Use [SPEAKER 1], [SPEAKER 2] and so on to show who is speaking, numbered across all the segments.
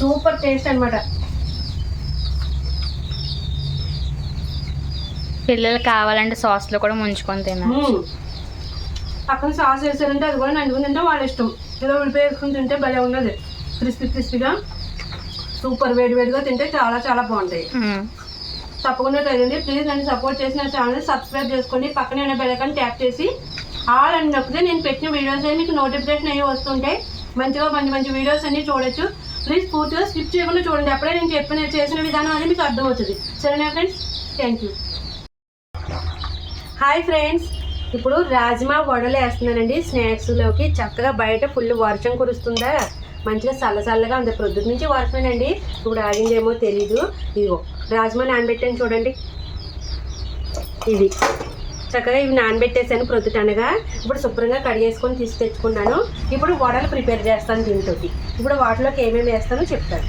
[SPEAKER 1] Super taste అనమాట.
[SPEAKER 2] పిల్లలు కావాలంటే సాస్లో కూడా ముంచుకొని తినాలి.
[SPEAKER 1] పక్కన సాస్ వేసారంటే అది కూడా నండుకుని తింటే వాళ్ళ ఇష్టం. ఇలా ఉల్లిపాయ వేసుకుని తింటే భలే ఉన్నది, క్రిస్పీగా సూపర్. వేడిగా తింటే చాలా చాలా బాగుంటాయి. తప్పకుండా ట్రై చేయండి. ప్లీజ్ నన్ను సపోర్ట్ చేసి నా ఛానల్ సబ్స్క్రైబ్ చేసుకోండి. పక్కనే ఉన్న బెల్ ఐకాన్ ట్యాప్ చేసి ఆల్ అని నొక్కితే నేను పెట్టిన వీడియోస్ అన్ని మీకు నోటిఫికేషన్ అయ్యి వస్తుంటాయి. మంచిగా మంచి వీడియోస్ అన్ని చూడొచ్చు. ప్లీజ్ పూర్తిగా స్కిప్ చేయకుండా చూడండి. అప్పుడే నేను చేసిన విధానం అనేది మీకు అర్థమవుతుంది. సరేనా friends? Thank you. Hi friends, ఇప్పుడు రాజ్మా వడలు వేస్తున్నానండి స్నాక్స్లోకి. చక్కగా బయట ఫుల్ వర్షం కురుస్తుందా, మంచిగా చల్లగా ఉంది. ప్రొద్దుటి నుంచి వర్షమేనండి. ఇప్పుడు ఆగిందేమో తెలీదు. ఇదిగో రాజ్మా నానబెట్టాను చూడండి. ఇవి చక్కగా ఇవి నానబెట్టేసాను ప్రొద్దుటనగా. ఇప్పుడు శుభ్రంగా కడిగేసుకొని తీసి తెచ్చుకున్నాను. ఇప్పుడు వడలు ప్రిపేర్ చేస్తాను దీంతో. ఇప్పుడు వాటిలోకి ఏమేమి వేస్తానో చెప్తాను.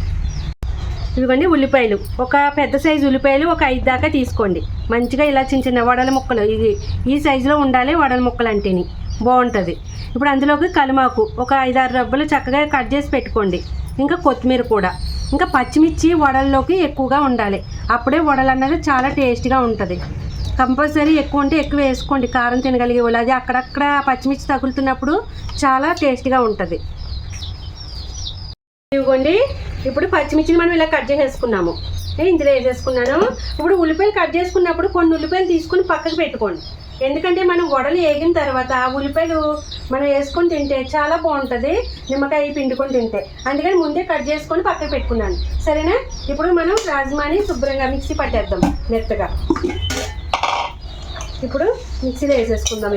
[SPEAKER 1] ఇదిగోండి ఉల్లిపాయలు, ఒక పెద్ద సైజు ఉల్లిపాయలు ఒక 5 దాకా తీసుకోండి. మంచిగా ఇలా చిన్న వడల ముక్కలు, ఇది ఈ సైజులో ఉండాలి వడల ముక్కలు అంటేని బాగుంటుంది. ఇప్పుడు అందులోకి కలిమాకు ఒక 5-6 రబ్బలు చక్కగా కట్ చేసి పెట్టుకోండి. ఇంకా కొత్తిమీర కూడా, ఇంకా పచ్చిమిర్చి వడల్లోకి ఎక్కువగా ఉండాలి. అప్పుడే వడలు అన్నది చాలా టేస్ట్గా ఉంటుంది. కంపల్సరీ ఎక్కువ ఉంటే ఎక్కువ వేసుకోండి, కారం తినగలిగే వాళ్ళు. అది అక్కడక్కడ పచ్చిమిర్చి తగులుతున్నప్పుడు చాలా టేస్ట్గా ఉంటుంది. ఇదిగోండి ఇప్పుడు పచ్చిమిర్చిని మనం ఇలా కట్ చేసేసుకున్నాము. నేను ఇందులో వేసేసుకున్నాను. ఇప్పుడు ఉల్లిపాయలు కట్ చేసుకున్నప్పుడు కొన్ని ఉల్లిపాయలు తీసుకుని పక్కకు పెట్టుకోండి. ఎందుకంటే మనం వడలు వేగిన తర్వాత ఆ ఉల్లిపాయలు మనం వేసుకొని తింటే చాలా బాగుంటుంది, నిమ్మకాయ పిండుకొని తింటే. అందుకని ముందే కట్ చేసుకొని పక్కకు పెట్టుకున్నాను. సరేనా? ఇప్పుడు మనం రాజ్మాని శుభ్రంగా మిక్సీ పట్టేద్దాం మెత్తగా. ఇప్పుడు మిక్సీలో వేసేసుకుందాం.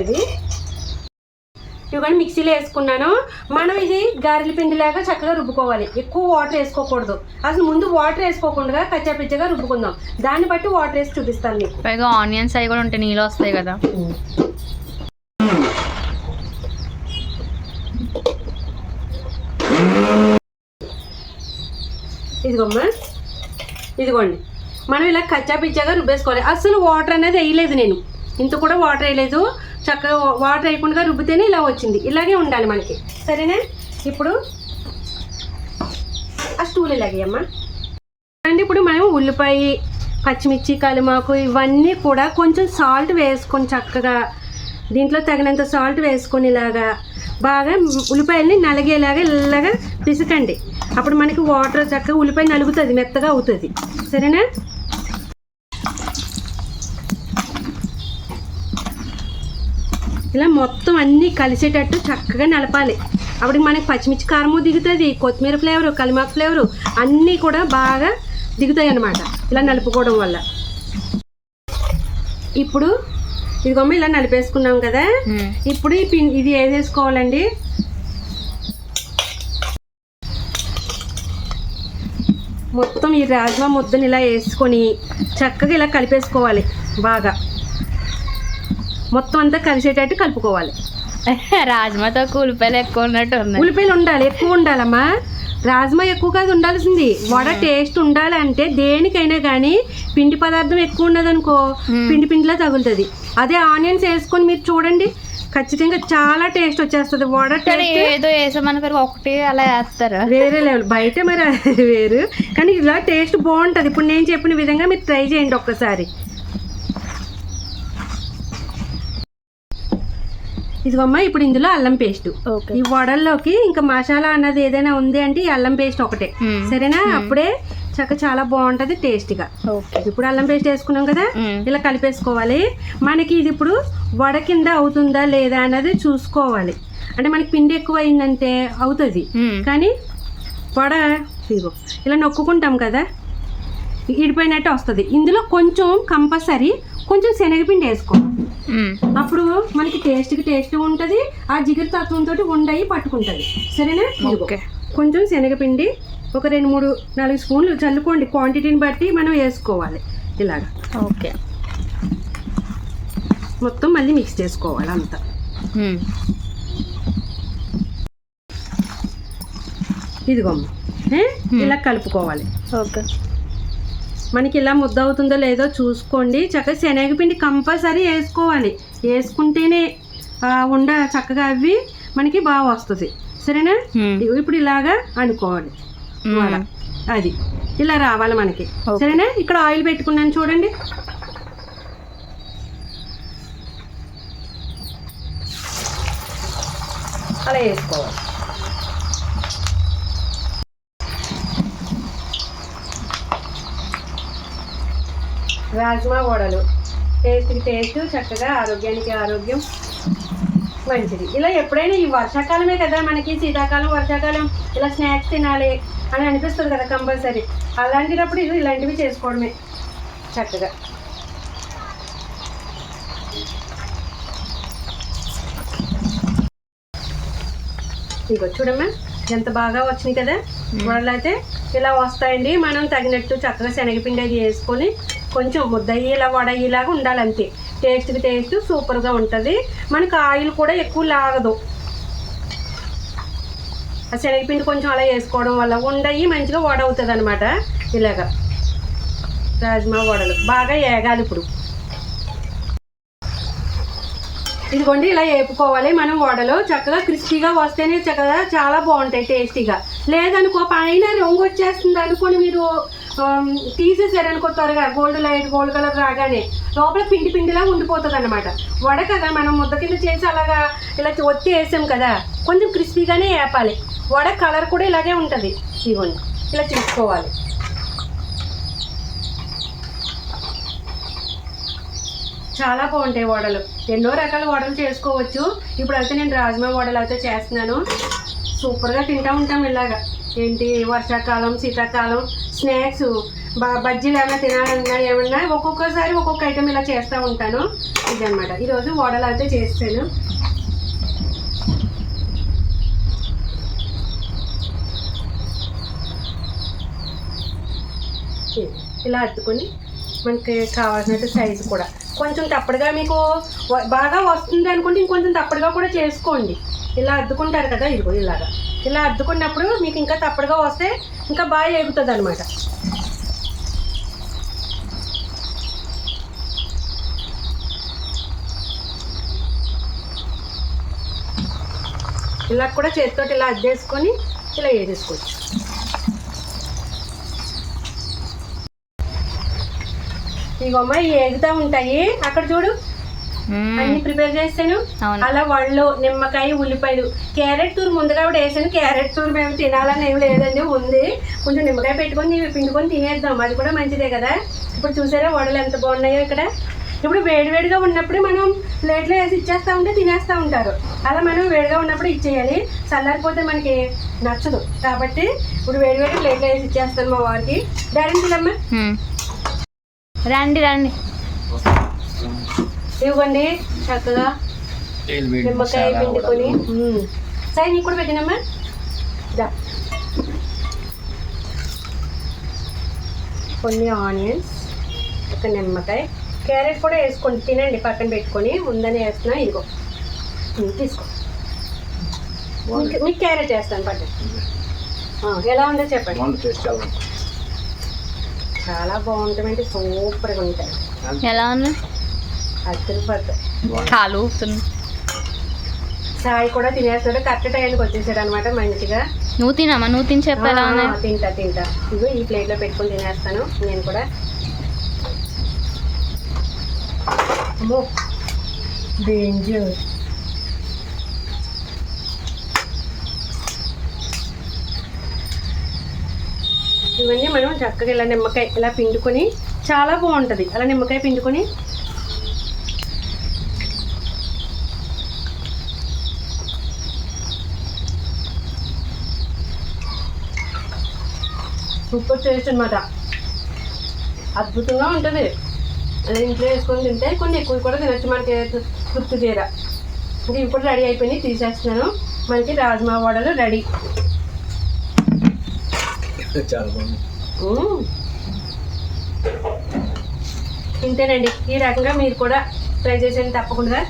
[SPEAKER 1] ఇవన్నీ మిక్సీలో వేసుకున్నాను. మనం ఇది గారెల పిండిలాగా చక్కగా రుబ్బుకోవాలి. ఎక్కువ వాటర్ వేసుకోకూడదు. అసలు ముందు వాటర్ వేసుకోకుండా కచ్చాపిచ్చగా రుబ్బుకుందాం. దాన్ని బట్టి వాటర్ వేసి చూపిస్తాను మీకు.
[SPEAKER 2] పైగా ఆనియన్స్ అవి కూడా ఉంటే నీళ్ళు వస్తాయి కదా.
[SPEAKER 1] ఇదిగోండి మనం ఇలా కచ్చాపిచ్చగా రుబ్బేసుకోవాలి. అసలు వాటర్ అనేది వేయలేదు, నేను ఇంత కూడా వాటర్ వేయలేదు. చక్కగా వాటర్ వేయకుండా రుబ్బితేనే ఇలా వచ్చింది. ఇలాగే ఉండాలి మనకి. సరేనా? ఇప్పుడు ఆ స్టూల్ ఇలాగేయమ్మా. అండి ఇప్పుడు మనం ఉల్లిపాయ, పచ్చిమిర్చి, కలిమాకు ఇవన్నీ కూడా కొంచెం సాల్ట్ వేసుకొని చక్కగా దీంట్లో తగినంత సాల్ట్ వేసుకొని ఇలాగా బాగా ఉల్లిపాయల్ని నలిగేలాగా ఇలాగా పిసకండి. అప్పుడు మనకి వాటర్ చక్కగా ఉల్లిపాయ నలుగుతుంది, మెత్తగా అవుతుంది. సరేనా? ఇలా మొత్తం అన్నీ కలిసేటట్టు చక్కగా నలపాలి. అప్పుడు మనకి పచ్చిమిర్చి కారము దిగుతుంది, కొత్తిమీర ఫ్లేవరు, కలిమాకు ఫ్లేవరు అన్నీ కూడా బాగా దిగుతాయి అన్నమాట ఇలా నలుపుకోవడం వల్ల. ఇప్పుడు ఇదిగోమ్మ ఇలా నలిపేసుకున్నాం కదా. ఇప్పుడు ఇది వేసేసుకోవాలండి. మొత్తం ఈ రాజ్మా ముద్దను ఇలా వేసుకొని చక్కగా ఇలా కలిపేసుకోవాలి. బాగా మొత్తం అంతా కలిసేటట్టు కలుపుకోవాలి.
[SPEAKER 2] రాజ్మాతో ఉల్లిపాయలు ఎక్కువ ఉన్నట్టు ఉన్నాయి.
[SPEAKER 1] ఉల్లిపాయలు ఉండాలి, ఎక్కువ ఉండాలమ్మా. రాజ్మా ఎక్కువ కాదు ఉండాల్సింది. వడ టేస్ట్ ఉండాలి అంటే దేనికైనా కానీ పిండి పదార్థం ఎక్కువ ఉన్నదనుకో పిండిలా తగులుతుంది. అదే ఆనియన్స్ వేసుకొని మీరు చూడండి, ఖచ్చితంగా చాలా టేస్ట్ వచ్చేస్తుంది. వడ
[SPEAKER 2] ఏదో వేసామని ఒకటి అలా వేస్తారు,
[SPEAKER 1] వేరే లెవెల్. బయట మరి వేరు, కానీ ఇలా టేస్ట్ బాగుంటుంది. ఇప్పుడు నేను చెప్పిన విధంగా మీరు ట్రై చేయండి ఒక్కసారి. ఇదిగోమ్మా ఇప్పుడు ఇందులో అల్లం పేస్ట్. ఈ వడల్లోకి ఇంకా మసాలా అన్నది ఏదైనా ఉంది అంటే ఈ అల్లం పేస్ట్ ఒకటే. సరేనా? అప్పుడే చాలా బాగుంటది టేస్ట్గా. ఇప్పుడు అల్లం పేస్ట్ వేసుకున్నాం కదా, ఇలా కలిపేసుకోవాలి. మనకి ఇది ఇప్పుడు వడ కింద అవుతుందా లేదా అన్నది చూసుకోవాలి. అంటే మనకి పిండి ఎక్కువ అయిందంటే అవుతుంది, కానీ వడ ఇదిగో ఇలా నొక్కుకుంటాం కదా, ఇడిపోయినట్టు వస్తుంది. ఇందులో కొంచెం కంపల్సరీ కొంచెం శనగపిండి వేసుకోవాలి. అప్పుడు మనకి టేస్ట్ ఉంటుంది. ఆ జిగురు తత్వంతో ఉండయి పట్టుకుంటుంది. సరేనా? కొంచెం శనగపిండి ఒక 2-3-4 స్పూన్లు చల్లుకోండి. క్వాంటిటీని బట్టి మనం వేసుకోవాలి ఇలాగా.
[SPEAKER 2] ఓకే.
[SPEAKER 1] మొత్తం మళ్ళీ మిక్స్ చేసుకోవాలి అంతా. ఇదిగోమ్మ ఇలా కలుపుకోవాలి.
[SPEAKER 2] ఓకే.
[SPEAKER 1] మనకి ఇలా ముద్ద అవుతుందో లేదో చూసుకోండి. చక్కగా శనగపిండి కంపల్సరీ వేసుకోవాలి. వేసుకుంటేనే ఉండ చక్కగా అవి మనకి బాగా వస్తుంది. సరేనా? ఇప్పుడు ఇలాగా అనుకోవాలి. అది ఇలా రావాలి మనకి.
[SPEAKER 2] Okay.
[SPEAKER 1] సరేనా? ఇక్కడ ఆయిల్ పెట్టుకున్నాను చూడండి. అలా వేసుకోవాలి. రాజ్మా వడలు టేస్ట్కి టేస్ట్, చక్కగా ఆరోగ్యానికి ఆరోగ్యం, మంచిది. ఇలా ఎప్పుడైనా ఈ వర్షాకాలమే కదా మనకి, శీతాకాలం వర్షాకాలం ఇలా స్నాక్స్ తినాలి అని అనిపిస్తుంది కదా కంపల్సరీ. అలాంటినప్పుడు ఇది ఇలాంటివి చేసుకోవడమే చక్కగా. ఇదిగో చూడమ్మా ఎంత బాగా వచ్చినాయి కదా వడలు. అయితే ఇలా వస్తాయండి. మనం తగినట్టు చక్కగా శనగపిండి అది వేసుకొని కొంచెం ముద్దయ్యేలా వడయ్యేలాగా ఉండాలి అంతే. టేస్ట్కి టేస్ట్ సూపర్గా ఉంటుంది. మనకు ఆయిల్ కూడా ఎక్కువ లాగదు. ఆ శనగపిండి కొంచెం అలా వేసుకోవడం వల్ల ఉండయి మంచిగా వడ అవుతుంది అనమాట. ఇలాగా రాజ్మా వడలు బాగా ఏగాలి. ఇప్పుడు ఇదిగోండి ఇలా వేపుకోవాలి మనం. వడలు చక్కగా క్రిస్పీగా వస్తేనే చక్కగా చాలా బాగుంటాయి టేస్టీగా. లేదనుకో పైన రంగు వచ్చేస్తుంది అనుకోని మీరు తీసేసారనుకో త్వరగా గోల్డ్ కలర్ రాగానే లోపల పిండి పిండిలా ఉండిపోతుంది అనమాట. వడ కదా మనం ముద్ద కింద చేసి అలాగా ఇలా ఒత్తి వేసాం కదా, కొంచెం క్రిస్పీగానే వేపాలి. వడ కలర్ కూడా ఇలాగే ఉంటుంది. ఇదిగోండి ఇలా తీసుకోవాలి. చాలా బాగుంటాయి వడలు. ఎన్నో రకాల వడలు చేసుకోవచ్చు. ఇప్పుడైతే నేను రాజ్మా వడలు అయితే చేస్తున్నాను. సూపర్గా తింటూ ఉంటాం ఇలాగా. ఏంటి వర్షాకాలం శీతాకాలం స్నాక్స్ బజ్జీలు ఏమైనా తినాలన్నా ఏమన్నా ఒక్కొక్కసారి ఒక్కొక్క ఐటెం ఇలా చేస్తూ ఉంటాను. ఇదనమాట ఈరోజు వడలు అయితే చేస్తాను. ఇలా అద్దుకొని మనకి కావాల్సినట్టు సైజు కూడా కొంచెం తప్పడుగా మీకు బాగా వస్తుంది అనుకుంటే ఇంకొంచెం తప్పడుగా కూడా చేసుకోండి. ఇలా అద్దుకుంటారు కదా, ఇదిగో ఇలాగా ఇలా అద్దుకున్నప్పుడు మీకు ఇంకా తప్పడుగా వస్తే ఇంకా బాగా ఎగుతుంది అనమాట. ఇలా కూడా చేతితో ఇలా అద్దేసుకొని ఇలా వేసేసుకోవచ్చు. ఇగమ్మ ఏగుతూ ఉంటాయి. అక్కడ చూడు అన్ని ప్రిపేర్ చేస్తాను. అలా వాళ్ళు నిమ్మకాయ ఉల్లిపాయలు క్యారెట్ తూరు ముందుగా కూడా వేసాను. క్యారెట్ తూరు మేము తినాలని ఏం లేదండి, ఉంది. కొంచెం నిమ్మకాయ పెట్టుకొని పిండుకొని తినేద్దాం, అది కూడా మంచిదే కదా. ఇప్పుడు చూసారా వడలు ఎంత బాగున్నాయో ఇక్కడ. ఇప్పుడు వేడివేడిగా ఉన్నప్పుడు మనం ప్లేట్లో వేసి ఇచ్చేస్తూ ఉంటే తినేస్తూ ఉంటారు. అలా మనం వేడిగా ఉన్నప్పుడు ఇచ్చేయాలి. చల్లారిపోతే మనకి నచ్చదు కాబట్టి ఇప్పుడు వేడివేడి ప్లేట్లో వేసి ఇచ్చేస్తాను మా వారికి. డాడీ పిల్లమ్మ
[SPEAKER 2] రండి రండి.
[SPEAKER 1] ఇవ్వండి చక్కగా నిమ్మకాయ పిండుకొని. సరే నీకు కూడా పెట్టినమ్మా. కొన్ని ఆనియన్స్, ఒక నిమ్మకాయ, క్యారెట్ కూడా వేసుకోండి, తినండి పక్కన పెట్టుకొని. ఉందని వేస్తున్నా, ఇదిగో తీసుకో. మీకు క్యారెట్ వేస్తాను పట్టు. ఎలా ఉందో చెప్పండి. చాలా బాగుంటాయండి, సూపర్గా ఉంటాయి.
[SPEAKER 2] ఎలా ఉంది? కాలు
[SPEAKER 1] సాయి కూడా తినేస్తాడు. కరెక్ట్ టైంకి వచ్చేసాడు అనమాట మంచిగా.
[SPEAKER 2] నువ్వు తినమ్మా, నువ్వు తిని చెప్పేలా ఉన్నాయి.
[SPEAKER 1] తింటా. ఇగో ఈ ప్లేట్లో పెట్టుకొని తినేస్తాను నేను కూడా. అమ్మో డేంజర్. ఇవన్నీ మనం చక్కగా ఇలా నిమ్మకాయ ఇలా పిండుకొని చాలా బాగుంటుంది. అలా నిమ్మకాయ పిండుకొని సూపర్ టేస్ట్ అనమాట. అద్భుతంగా ఉంటుంది. అలా ఇంట్లో వేసుకొని తింటే కొన్ని ఎక్కువ కూడా తినచ్చు, మనకి తృప్తి తీర. ఇంకా ఇవి కూడా రెడీ అయిపోయినాయి, తీసేస్తున్నాను. మనకి రాజ్మా వడలు రెడీ.
[SPEAKER 3] చాలా బాగుంది.
[SPEAKER 1] ఇంతేనండి. ఈ రకంగా మీరు కూడా ట్రై చేసేయండి తప్పకుండా.